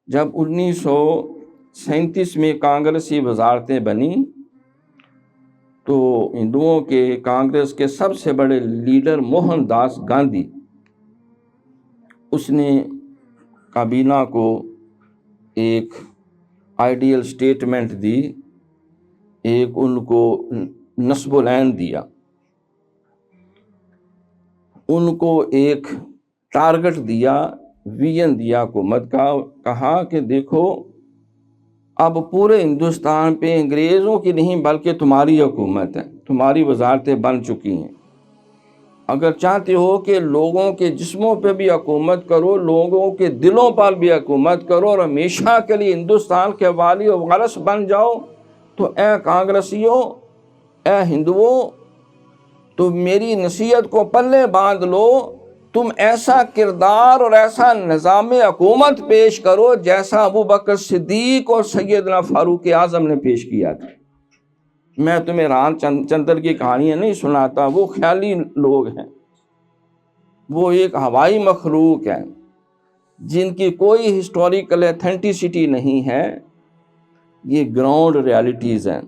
جب 1937 میں کانگریسی وزارتیں بنی تو ہندوؤں کے کانگریس کے سب سے بڑے لیڈر موہن داس گاندھی، اس نے کابینہ کو ایک آئیڈیل سٹیٹمنٹ دی، ایک ان کو نصب العین دیا، ان کو ایک ٹارگٹ دیا، ویژن دیا حکومت کا، کہا کہ دیکھو اب پورے ہندوستان پہ انگریزوں کی نہیں بلکہ تمہاری حکومت ہے، تمہاری وزارتیں بن چکی ہیں، اگر چاہتے ہو کہ لوگوں کے جسموں پہ بھی حکومت کرو، لوگوں کے دلوں پر بھی حکومت کرو اور ہمیشہ کے لیے ہندوستان کے والی و وارث بن جاؤ، تو اے کانگریسیوں، اے ہندوؤں، تم میری نصیحت کو پلے باندھ لو، تم ایسا کردار اور ایسا نظام حکومت پیش کرو جیسا ابوبکر صدیق اور سیدنا فاروق اعظم نے پیش کیا تھا۔ میں تمہیں رام چندر کی کہانیاں نہیں سناتا، وہ خیالی لوگ ہیں، وہ ایک ہوائی مخلوق ہیں جن کی کوئی ہسٹوریکل ایتھینٹسٹی نہیں ہے، یہ گراؤنڈ ریالٹیز ہیں۔